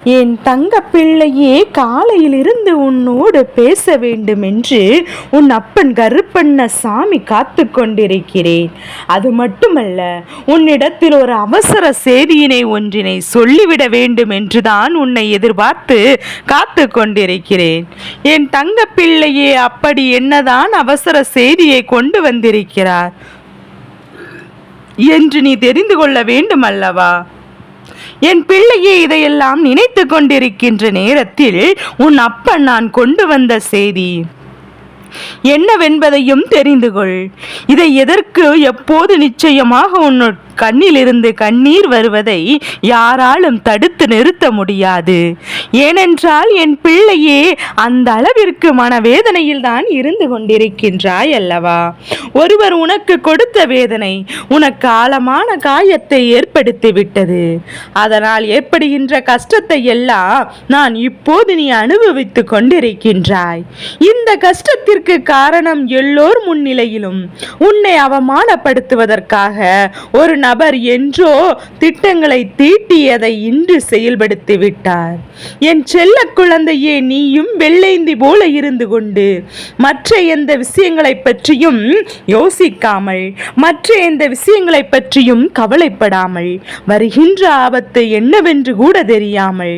என் தங்க பிள்ளையே, காலையிலிருந்து உன்னோடு பேச வேண்டும் என்று உன் அப்பன் கருப்பண்ணசாமி காத்து கொண்டிருக்கிறேன். அது மட்டுமல்ல, உன்னிடத்தில் ஒரு அவசர செய்தியினை ஒன்றினை சொல்லிவிட வேண்டும் என்றுதான் உன்னை எதிர்பார்த்து காத்து கொண்டிருக்கிறேன். என் தங்க பிள்ளையே, அப்படி என்னதான் அவசர செய்தியை கொண்டு வந்திருக்கிறார் என்று நீ தெரிந்து கொள்ள வேண்டும் அல்லவா? என் பிள்ளையே, இதையெல்லாம் நினைத்து கொண்டிருக்கின்ற நேரத்தில் உன் அப்பன் நான் கொண்டு வந்த செய்தி என்னவென்பதையும் தெரிந்து கொள். இதை எதற்கு, எப்போது நிச்சயமாக உன் கண்ணிலிருந்து கண்ணீர் வருவதை யாராலும் தடுத்து நிறுத்த முடியாது. ஏனென்றால் என் பிள்ளையே, அந்த அளவிற்கு மனவேதனையில் தான் இருந்து கொண்டிருக்கின்றாய் அல்லவா? ஒருவர் உனக்கு கொடுத்த வேதனை உனக்கு ஆழமான காயத்தை ஏற்படுத்தி விட்டது. அதனால் ஏற்படுகின்ற கஷ்டத்தை எல்லாம் நான் இப்போது நீ அனுபவித்துக் கொண்டிருக்கின்றாய். இந்த கஷ்டத்திற்கு காரணம் எல்லோர் முன்னிலையிலும் உன்னை அவமானப்படுத்துவதற்காக ஒரு நபர் என்றோ திட்டங்களை தீட்டியதை இன்று செயல்படுத்தி விட்டார். என் செல்ல குழந்தையே, நீயும் வெள்ளைந்தி போல இருந்து கொண்டு மற்ற எந்த விஷயங்களை பற்றியும் யோசிக்காமல், மற்ற எந்த விஷயங்களை பற்றியும் கவலைப்படாமல், வருகின்ற ஆபத்து என்னவென்று கூட தெரியாமல்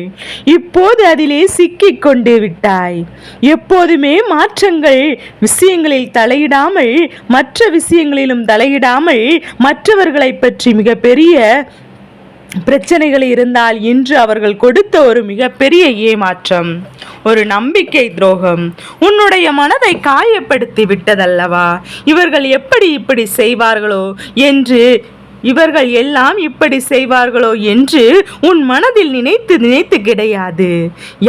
இப்போது அதிலே சிக்கிக் கொண்டு விட்டாய். எப்போதுமே மாற்றங்கள் விஷயங்களில் தலையிடாமல், மற்ற விஷயங்களிலும் தலையிடாமல், மற்றவர்களை பற்றி மிகப்பெரிய பிரச்சனைகள் இருந்தால் இன்று அவர்கள் கொடுத்த ஒரு மிகப்பெரிய ஏமாற்றம், ஒரு நம்பிக்கை துரோகம் உன்னுடைய மனதை காயப்படுத்தி விட்டதல்லவா? இவர்கள் எப்படி இப்படி செய்வார்களோ என்று, இவர்கள் எல்லாம் இப்படி செய்வார்களோ என்று உன் மனதில் நினைத்து நினைத்து கிடையாது.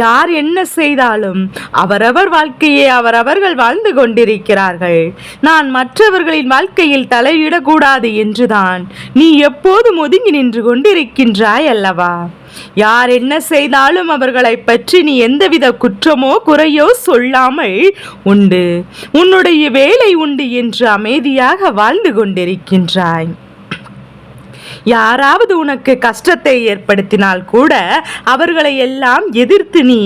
யார் என்ன செய்தாலும் அவரவர் வாழ்க்கையை அவரவர்கள் வாழ்ந்து கொண்டிருக்கிறார்கள். நான் மற்றவர்களின் வாழ்க்கையில் தலையிடக்கூடாது என்றுதான் நீ எப்போதும் ஒதுங்கி நின்று கொண்டிருக்கின்றாய் அல்லவா? யார் என்ன செய்தாலும் அவர்களை பற்றி நீ எந்தவித குற்றமோ குறையோ சொல்லாமல் உண்டு, உன்னுடைய வேலை உண்டு என்று அமைதியாக வாழ்ந்து கொண்டிருக்கின்றாய். யாராவது உனக்கு கஷ்டத்தை ஏற்படுத்தினால் கூட அவர்களை எல்லாம் எதிர்த்து நீ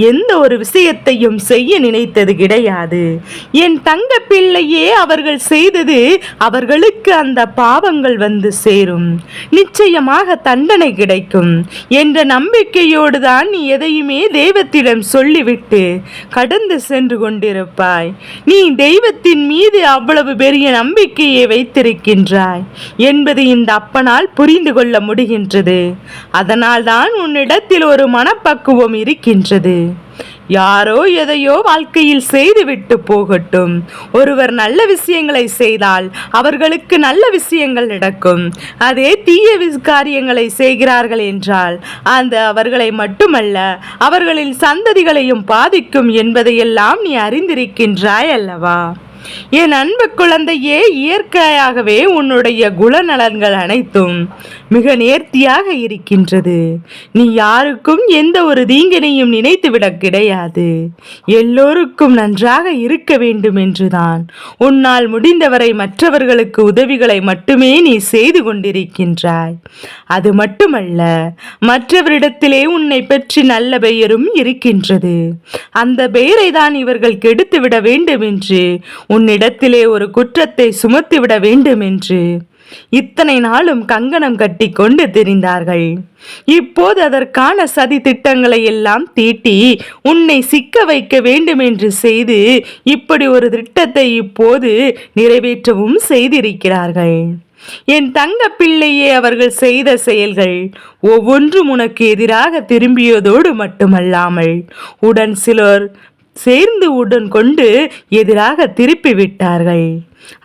எந்த ஒரு விஷயத்தையும் செய்ய நினைத்தது கிடையாது. என் தங்க பிள்ளையே, அவர்கள் செய்தது அவர்களுக்கு அந்த பாவங்கள் வந்து சேரும், நிச்சயமாக தண்டனை கிடைக்கும் என்ற நம்பிக்கையோடு தான் நீ எதையுமே தெய்வத்திடம் சொல்லிவிட்டு கடந்து சென்று கொண்டிருப்பாய். நீ தெய்வத்தின் மீது அவ்வளவு பெரிய நம்பிக்கையை வைத்திருக்கின்றாய் என்பது இந்த அப்பனால் புரிந்து கொள்ள முடிகின்றது. அதனால் தான் உன்னிடத்தில் ஒரு மனப்பக்குவம் இருக்கின்றது. யாரோ எதையோ வாழ்க்கையில் செய்துவிட்டு போகட்டும். ஒருவர் நல்ல விஷயங்களை செய்தால் அவர்களுக்கு நல்ல விஷயங்கள் நடக்கும். அதே தீய காரியங்களை செய்கிறார்கள் என்றால் அந்த அவர்களை மட்டுமல்ல, அவர்களின் சந்ததிகளையும் பாதிக்கும் என்பதையெல்லாம் நீ அறிந்திருக்கின்றாய் அல்லவா? என் அன்பு குழந்தையே, இயற்கையாகவே உன்னுடைய குணநலன்கள் அனைத்தும் மிக நேர்த்தியாக இருக்கின்றது. நீ யாருக்கும் எந்த ஒரு தீங்கினையும் நினைத்துவிடக் கிடையாது. எல்லோருக்கும் நன்றாக இருக்க வேண்டும் என்றுதான் உன்னால் முடிந்தவரை மற்றவர்களுக்கு உதவிகளை மட்டுமே நீ செய்து கொண்டிருக்கின்றாய். அது மட்டுமல்ல, மற்றவரிடத்திலே உன்னை பற்றி நல்ல பெயரும் இருக்கின்றது. அந்த பெயரை தான் இவர்கள் கெடுத்துவிட வேண்டும் என்று, உன்னிடத்திலே ஒரு குற்றத்தை சுமத்திவிட வேண்டும் என்று இத்தனை நாளும் கங்கணம் கட்டி கொண்டு திரிந்தார்கள். இப்போது அதற்கான சதி திட்டங்களை எல்லாம் தீட்டி உன்னை சிக்க வைக்க வேண்டும் என்று செய்து இப்படி ஒரு திட்டத்தை இப்போது நிறைவேற்றவும் செய்திருக்கிறார்கள். என் தங்க பிள்ளையே, அவர்கள் செய்த செயல்கள் ஒவ்வொன்றும் உனக்கு எதிராக திரும்பியதோடு மட்டுமல்லாமல் உடன் சிலர் சேர்ந்து உடன் கொண்டு எதிராக திருப்பி விட்டார்கள்.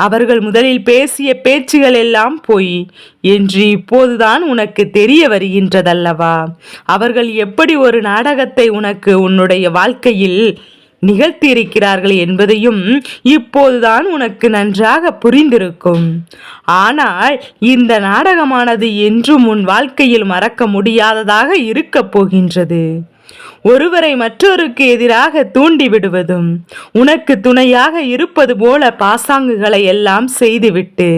அவர்கள் முதலில் பேசிய பேச்சுகள் எல்லாம் போய் என்று இப்போதுதான் உனக்கு தெரிய வருகின்றதல்லவா? அவர்கள் எப்படி ஒரு நாடகத்தை உனக்கு உன்னுடைய வாழ்க்கையில் நிகழ்த்தியிருக்கிறார்கள் என்பதையும் இப்போதுதான் உனக்கு நன்றாக புரிந்திருக்கும். ஆனால் இந்த நாடகமானது என்றும் உன் வாழ்க்கையில் மறக்க முடியாததாக இருக்கப் போகின்றது. ஒருவரை மற்றொருக்கு எதிராக தூண்டிவிடுவதும், உனக்கு துணையாக இருப்பது போல பாசாங்குகளை எல்லாம் செய்துவிட்டு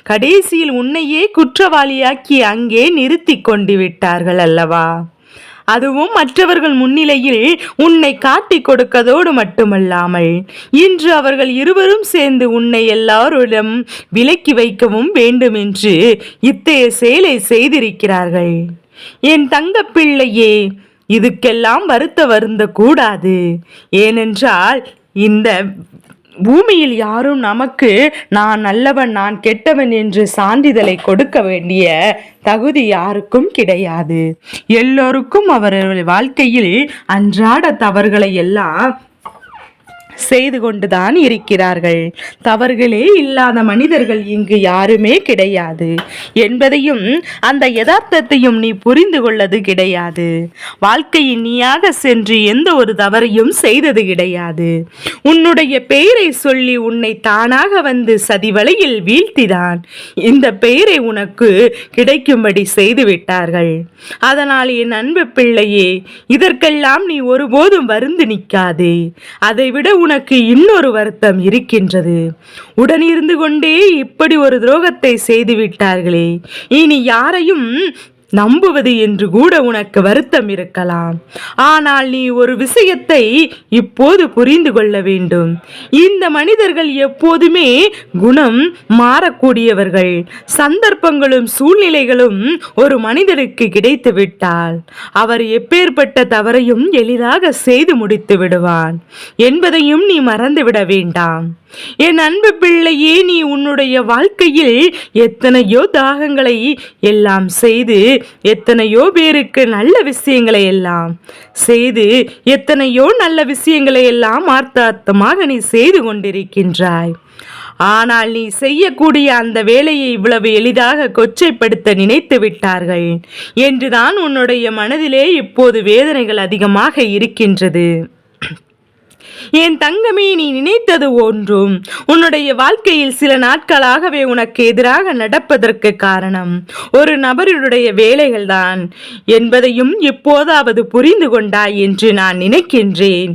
கடைசியில் உன்னையே குற்றவாளியாக்கி அங்கே நிறுத்தி கொண்டு விட்டார்கள் அல்லவா? அதுவும் மற்றவர்கள் முன்னிலையில் உன்னை காட்டிக் கொடுக்கதோடு மட்டுமல்லாமல் இன்று அவர்கள் இருவரும் சேர்ந்து உன்னை எல்லாரிடம் விலக்கி வைக்கவும் வேண்டும் என்று இத்தகைய செயலை செய்திருக்கிறார்கள். என் தங்கப்பிள்ளையே, இதுக்கெல்லாம் வருந்த கூடாது. ஏனென்றால் இந்த பூமியில் யாரும் நமக்கு நான் நல்லவன் நான் கெட்டவன் என்று சான்றிதழை கொடுக்க வேண்டிய தகுதி யாருக்கும் கிடையாது. எல்லோருக்கும் அவர்கள் வாழ்க்கையில் அன்றாட தவறுகளை எல்லாம் செய்து கொண்டுதான் இருக்கிறார்கள். தவறுகளே இல்லாத மனிதர்கள் இங்கு யாருமே கிடையாது என்பதையும் அந்த யதார்த்தத்தையும் நீ புரிந்து கொள்ளது கிடையாது. வாழ்க்கையில் நீயாக சென்று எந்த ஒரு தவறையும் செய்தது கிடையாது. உன்னுடைய பெயரை சொல்லி உன்னை தானாக வந்து சதிவலையில் வீழ்த்திதான் இந்த பெயரை உனக்கு கிடைக்கும்படி செய்து விட்டார்கள். அதனால் என் அன்பு பிள்ளையே, இதற்கெல்லாம் நீ ஒருபோதும் வருந்து நிற்காதே. அதைவிட உனக்கு இன்னொரு வருத்தம் இருக்கின்றது. உடனிருந்து கொண்டே இப்படி ஒரு துரோகத்தை செய்து விட்டார்களே, இனி யாரையும் நம்புவது என்று கூட உனக்கு வருத்தம் இருக்கலாம். ஆனால் நீ ஒரு விஷயத்தை இப்போது புரிந்து கொள்ள வேண்டும். இந்த மனிதர்கள் எப்போதுமே குணம் மாறக்கூடியவர்கள். சந்தர்ப்பங்களும் சூழ்நிலைகளும் ஒரு மனிதனுக்கு கிடைத்து விட்டால் அவர் எப்பேற்பட்ட தவறையும் எளிதாக செய்து முடித்து விடுவான் என்பதையும் நீ மறந்துவிட வேண்டாம். என் அன்பு பிள்ளையே, நீ உன்னுடைய வாழ்க்கையில் எத்தனையோ தாகங்களை எல்லாம் செய்து எத்தனையோ பேருக்கு நல்ல விஷயங்களை எல்லாம் செய்து எத்தனையோ நல்ல விஷயங்களை எல்லாம் ஆர்த்தார்த்தமாக நீ செய்து கொண்டிருக்கின்றாய். ஆனால் நீ செய்யக்கூடிய அந்த வேலையை இவ்வளவு எளிதாக கொச்சைப்படுத்த நினைத்து விட்டார்கள் என்றுதான் உன்னுடைய மனதிலே இப்போது வேதனைகள் அதிகமாக இருக்கின்றது. என் தங்கமே, நீ நினைத்தது ஒன்றும் உன்னுடைய வாழ்க்கையில் சில நாட்களாகவே உனக்கு எதிராக நடப்பதற்கு காரணம் ஒரு நபருடைய வேலைகள் தான் என்பதையும் இப்போதாவது புரிந்து கொண்டாய் என்று நான் நினைக்கின்றேன்.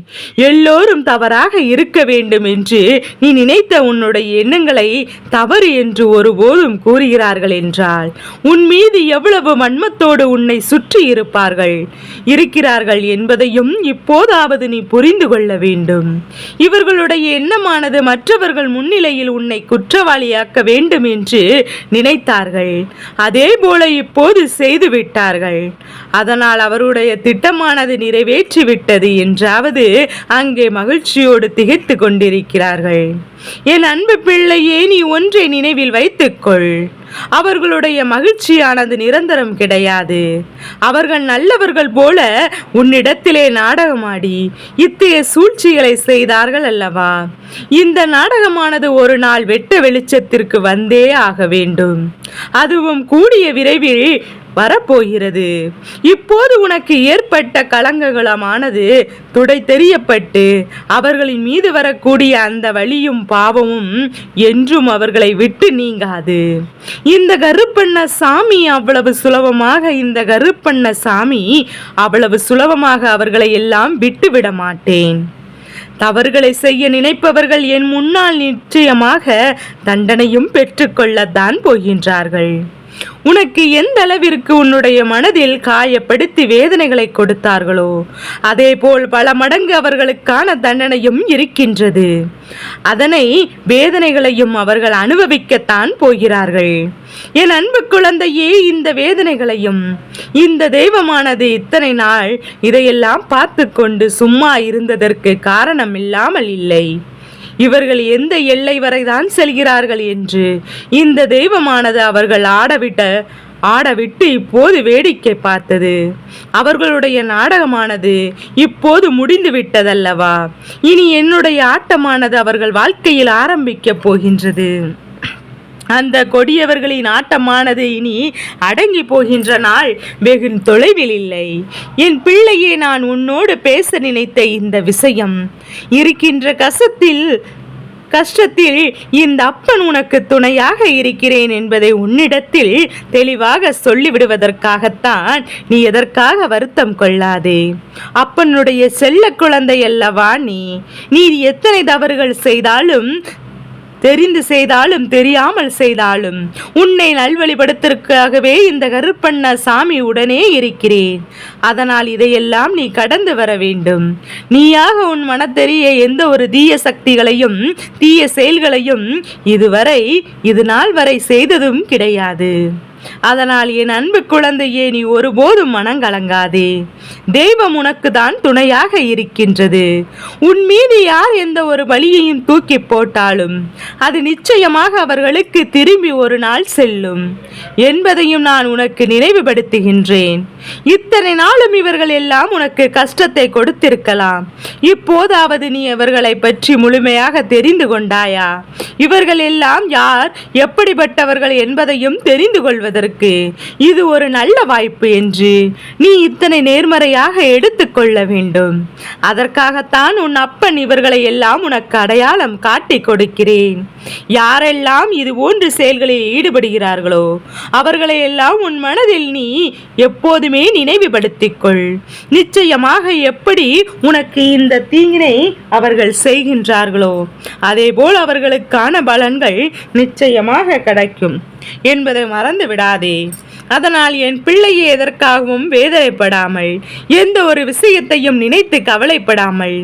எல்லோரும் தவறாக இருக்க வேண்டும் என்று நீ நினைத்த உன்னுடைய எண்ணங்களை தவறு என்று ஒருபோதும் கூறுகிறார்கள் என்றால் உன் மீது எவ்வளவு வன்மத்தோடு உன்னை சுற்றி இருக்கிறார்கள் என்பதையும் இப்போதாவது நீ புரிந்து கொள்ள வேண்டும். இவர்களுடைய எண்ணமானது மற்றவர்கள் முன்னிலையில் உன்னை குற்றவாளியாக்க வேண்டும் என்று நினைத்தார்கள். அதே போல இப்போது செய்து விட்டார்கள். அதனால் அவருடைய திட்டமானது நிறைவேற்றிவிட்டது என்றாவது அங்கே மகிழ்ச்சியோடு திகைத்து கொண்டிருக்கிறார்கள். என் அன்பு பிள்ளையே, நீ ஒன்றை நினைவில் வைத்துக்கொள். அவர்களுடைய மகிழ்ச்சியானது நிரந்தரம் கிடையாது. அவர்கள் நல்லவர்கள் போல உன்னிடத்திலே நாடகமாடி இத்தகைய சூழ்ச்சிகளை செய்தார்கள் அல்லவா? இந்த நாடகமானது ஒரு நாள் வெட்ட வெளிச்சத்திற்கு வந்தே ஆக வேண்டும். அதுவும் கூடிய விரைவில் வரப்போகிறது. இப்போது உனக்கு ஏற்பட்ட களங்கமானது துடை தெரியப்பட்டு அவர்களின் மீது வரக்கூடிய அந்த வலியும் பாவமும் என்றும் அவர்களை விட்டு நீங்காது. இந்த கருப்பண்ண சாமி அவ்வளவு சுலபமாக அவர்களை எல்லாம் விட்டுவிட மாட்டேன். தவறுகளை செய்ய நினைப்பவர்கள் என் முன்னால் நிச்சயமாக தண்டனையும் பெற்றுக்கொள்ளத்தான் போகின்றார்கள். உனக்கு எந்த அளவிற்கு உன்னுடைய மனதில் காயப்படுத்தி வேதனைகளை கொடுத்தார்களோ அதே போல் பல மடங்கு அவர்களுக்கான தண்டனையும் இருக்கின்றது. அதனை வேதனைகளையும் அவர்கள் அனுபவிக்கத்தான் போகிறார்கள். என் அன்பு குழந்தையே, இந்த வேதனைகளையும் இந்த தெய்வமானது இத்தனை நாள் இதையெல்லாம் பார்த்து கொண்டு சும்மா இருந்ததற்கு காரணம் இல்லாமல் இல்லை. இவர்கள் எந்த எல்லை வரைதான் செல்கிறார்கள் என்று இந்த தெய்வமானது அவர்கள் ஆடவிட்டு இப்போது வேடிக்கை பார்த்தது. அவர்களுடைய நாடகமானது இப்போது முடிந்து விட்டதல்லவா? இனி என்னுடைய ஆட்டமானது அவர்கள் வாழ்க்கையில் ஆரம்பிக்கப் போகின்றது. அந்த கொடியவர்களின் ஆட்டமானது இனி அடங்கி போகின்ற நாள் வெகு தொலைவில் இல்லை. என் பிள்ளையே, நான் உன்னோடு பேச நினைத்த இந்த விஷயம் இருக்கின்ற கஷ்டத்தில் இந்த அப்பன் உனக்கு துணையாக இருக்கிறேன் என்பதை உன்னிடத்தில் தெளிவாக சொல்லிவிடுவதற்காகத்தான். நீ எதற்காக வருத்தம் கொள்ளாதே. அப்பனுடைய செல்ல குழந்தை அல்லவா நீ எத்தனை தவறுகள் செய்தாலும் தெரிந்து செய்தாலும் தெரியாமல் செய்தாலும் உன்னை நல்வழிபடுத்திற்காகவே இந்த கருப்பண்ண சாமி உடனே இருக்கிறேன். அதனால் இதையெல்லாம் நீ கடந்து வர வேண்டும். நீயாக உன் மனத்தெரிய எந்த ஒரு தீய சக்திகளையும் தீய செயல்களையும் இது நாள் வரை செய்ததும் கிடையாது. அதனால் என் அன்பு குழந்தையே, நீ ஒருபோதும் மனங்கலங்காதே. தெய்வம் உனக்கு தான் துணையாக இருக்கின்றது. உன் மீது யார் எந்த ஒரு பலியையும் தூக்கி போட்டாலும் அது நிச்சயமாக அவர்களுக்கு திரும்பி ஒரு நாள் செல்லும் என்பதையும் நான் உனக்கு நினைவுபடுத்துகின்றேன். இத்தனை நாளும் இவர்கள் எல்லாம் உனக்கு கஷ்டத்தை கொடுத்திருக்கலாம். இப்போதாவது நீ அவர்களை பற்றி முழுமையாக தெரிந்து கொண்டாயா? இவர்கள் எல்லாம் யார், எப்படிப்பட்டவர்கள் என்பதையும் தெரிந்து கொள்வது இது ஒரு நல்ல வாய்ப்பு என்று நீ இத்தனை நேர்மறையாக எடுத்துக்கொள்ள வேண்டும். அதற்காகத்தான் உன் அப்பன் இவர்களை எல்லாம் உனக்கு அடையாளம் காட்டி கொடுக்கிறேன். யாரெல்லாம் இது போன்ற செயல்களில் ஈடுபடுகிறார்களோ அவர்களை எல்லாம் உன் மனதில் நீ எப்போதுமே நினைவுபடுத்திக் கொள். நிச்சயமாக எப்படி உனக்கு இந்த தீங்கினை அவர்கள் செய்கின்றார்களோ அதேபோல் அவர்களுக்கான பலன்கள் நிச்சயமாக கிடைக்கும் என்பதை மறந்து விடாதே. அதனால் என் பிள்ளையை எதற்காகவும் வேதனைப்படாமல், எந்த ஒரு விஷயத்தையும் நினைத்து கவலைப்படாமல்,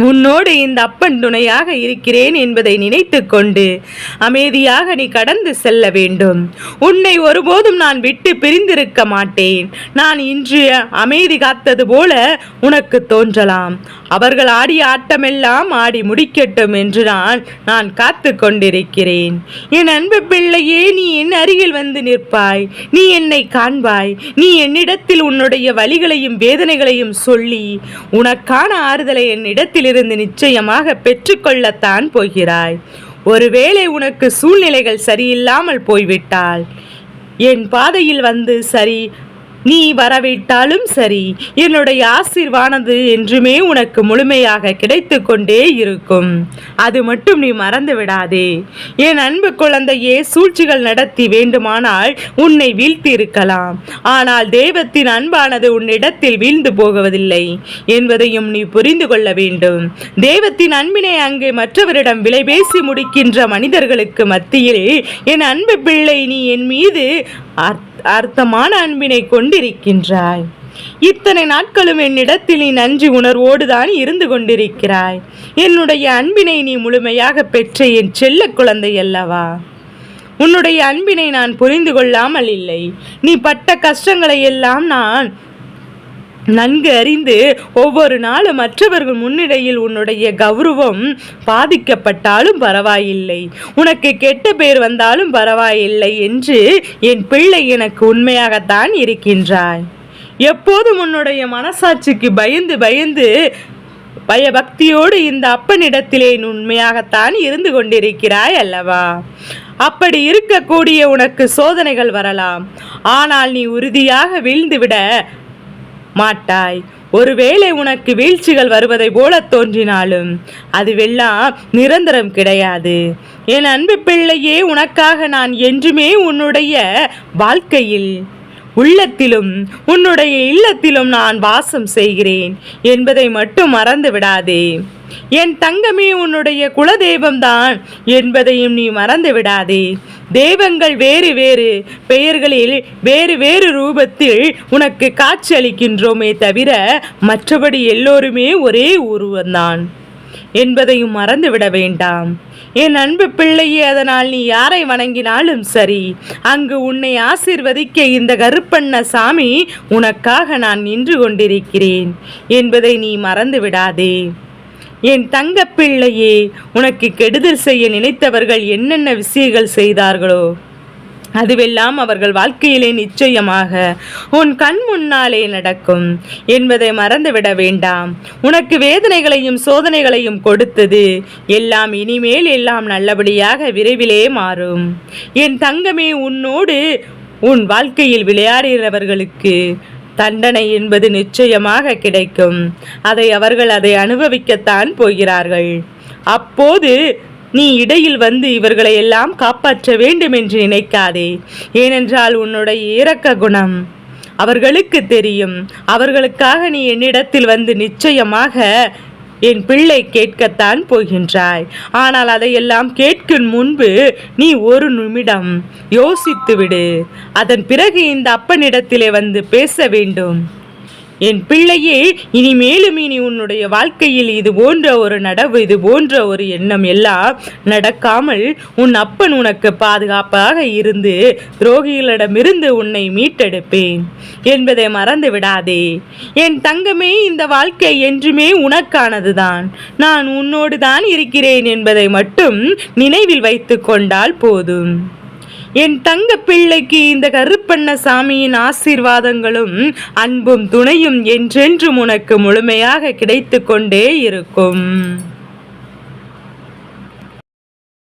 உன்னோடு இந்த அப்பன் துணையாக இருக்கிறேன் என்பதை நினைத்து கொண்டு அமைதியாக நீ கடந்து செல்ல வேண்டும். உன்னை ஒருபோதும் நான் விட்டு பிரிந்திருக்க மாட்டேன். நான் இன்று அமைதி காத்தது போல உனக்கு தோன்றலாம். அவர்கள் ஆடிய ஆட்டமெல்லாம் ஆடி முடிக்கட்டும் என்று நான் காத்து கொண்டிருக்கிறேன். என் அன்பு பிள்ளையே, நீ என் அருகில் வந்து நிற்பாய். நீ என்னை காண்பாய். நீ என்னிடத்தில் உன்னுடைய வலிகளையும் வேதனைகளையும் சொல்லி உனக்கான ஆறுதலை என்னிடத்திலிருந்து நிச்சயமாக பெற்றுக்கொள்ளத்தான் போகிறாய். ஒருவேளை உனக்கு சூழ்நிலைகள் சரியில்லாமல் போய்விட்டால் என் பாதையில் வந்து நீ வரவிட்டாலும் சரி, என்னுடைய ஆசீர்வானது என்றுமே உனக்கு முழுமையாக கிடைத்து கொண்டே இருக்கும். அது மட்டும் நீ மறந்து விடாதே. என் அன்பு குழந்தையே, சூழ்ச்சிகள் நடத்தி வேண்டுமானால் உன்னை வீழ்த்தி இருக்கலாம். ஆனால் தெய்வத்தின் அன்பானது உன்னிடத்தில் வீழ்ந்து போகுவதில்லை என்பதையும் நீ புரிந்து கொள்ள வேண்டும். தெய்வத்தின் அன்பினை அங்கே மற்றவரிடம் விலை பேசி முடிக்கின்ற மனிதர்களுக்கு மத்தியில் என் அன்பு பிள்ளை, நீ என் மீது அர்த்தமான அன்பினை கொண்டிருக்கின்றாய். இத்தனை நாட்களும் என்னிடத்தில் நீ நன்றி உணர்வோடு தான் இருந்து கொண்டிருக்கிறாய். என்னுடைய அன்பினை நீ முழுமையாக பெற்ற என் செல்ல குழந்தை அல்லவா? உன்னுடைய அன்பினை நான் புரிந்து கொள்ளாமல் இல்லை. நீ பட்ட கஷ்டங்களை எல்லாம் நான் நன்கு அறிந்து ஒவ்வொரு நாளும் மற்றவர்கள் முன்னிலையில் உன்னுடைய கௌரவம் பாதிக்கப்பட்டாலும் பரவாயில்லை, உனக்கு கெட்ட பேர் வந்தாலும் பரவாயில்லை என்று என் பிள்ளை எனக்கு உண்மையாகத்தான் இருக்கின்றாய். எப்போதும் உன்னுடைய மனசாட்சிக்கு பயந்து பயபக்தியோடு இந்த அப்பனிடத்திலே உண்மையாகத்தான் இருந்து கொண்டிருக்கிறாய் அல்லவா? அப்படி இருக்கக்கூடிய உனக்கு சோதனைகள் வரலாம். ஆனால் நீ உறுதியாக வீழ்ந்துவிட மாட்டாய். ஒருவேளை உனக்கு வீழ்ச்சிகள் வருவதை போல தோன்றினாலும் அதுவெல்லாம் நிரந்தரம் கிடையாது. என் அன்பு பிள்ளையே, உனக்காக நான் என்றுமே உன்னுடைய வாழ்க்கையில் உள்ளத்திலும் உன்னுடைய இல்லத்திலும் நான் வாசம் செய்கிறேன் என்பதை மட்டும் மறந்து விடாதே. என் தங்கமே, உன்னுடைய குலதெய்வம்தான் என்பதையும் நீ மறந்து விடாதே. தெய்வங்கள் வேறு வேறு பெயர்களில் வேறு வேறு ரூபத்தில் உனக்கு காட்சி அளிக்கின்றோமே தவிர மற்றபடி எல்லோருமே ஒரே உருவம்தான் என்பதையும் மறந்துவிட வேண்டாம் என் அன்பு பிள்ளையே. அதனால் நீ யாரை வணங்கினாலும் சரி, அங்கு உன்னை ஆசீர்வதிக்க இந்த கருப்பண்ண சாமி உனக்காக நான் நின்று கொண்டிருக்கிறேன் என்பதை நீ மறந்து விடாதே. என் தங்க பிள்ளையே, உனக்கு கெடுதல் செய்ய நினைத்தவர்கள் என்னென்ன விஷயங்கள் செய்தார்களோ அதுவெல்லாம் அவர்கள் வாழ்க்கையிலே நிச்சயமாக உன் கண் முன்னாலே நடக்கும் என்பதை மறந்துவிட வேண்டாம். உனக்கு வேதனைகளையும் சோதனைகளையும் கொடுத்தது எல்லாம் இனிமேல் எல்லாம் நல்லபடியாக விரைவிலே மாறும். என் தங்கமே, உன்னோடு உன் வாழ்க்கையில் விளையாடுகிறவர்களுக்கு தண்டனை என்பது நிச்சயமாக கிடைக்கும். அவர்கள் அதை அனுபவிக்கத்தான் போகிறார்கள். அப்போது நீ இடையில் வந்து இவர்களை எல்லாம் காப்பாற்ற வேண்டும் என்று நினைக்காதே. ஏனென்றால் உன்னுடைய இரக்க குணம் அவர்களுக்கு தெரியும். அவர்களுக்காக நீ என்னிடத்தில் வந்து நிச்சயமாக என் பிள்ளை கேட்கத்தான் போகின்றாய். ஆனால் அதையெல்லாம் கேட்கும் முன்பு நீ ஒரு நிமிடம் யோசித்து விடு. அதன் பிறகு இந்த அப்பனிடத்திலே வந்து பேச வேண்டும். என் பிள்ளையே, இனிமேலும் இனி உன்னுடைய வாழ்க்கையில் இது போன்ற ஒரு நடவு, இது போன்ற ஒரு எண்ணம் எல்லாம் நடக்காமல் உன் அப்பன் உனக்கு பாதுகாப்பாக இருந்து துரோகிகளிடமிருந்து உன்னை மீட்டெடுப்பேன் என்பதை மறந்து விடாதே. என் தங்கமே, இந்த வாழ்க்கை என்றுமே உனக்கானதுதான். நான் உன்னோடு தான் இருக்கிறேன் என்பதை மட்டும் நினைவில் வைத்து கொண்டால் போதும். என் தங்க பிள்ளைக்கு இந்த கருப்பண்ணசாமியின் ஆசீர்வாதங்களும் அன்பும் துணையும் என்றென்றும் உனக்கு முழுமையாக கிடைத்து கொண்டே இருக்கும்.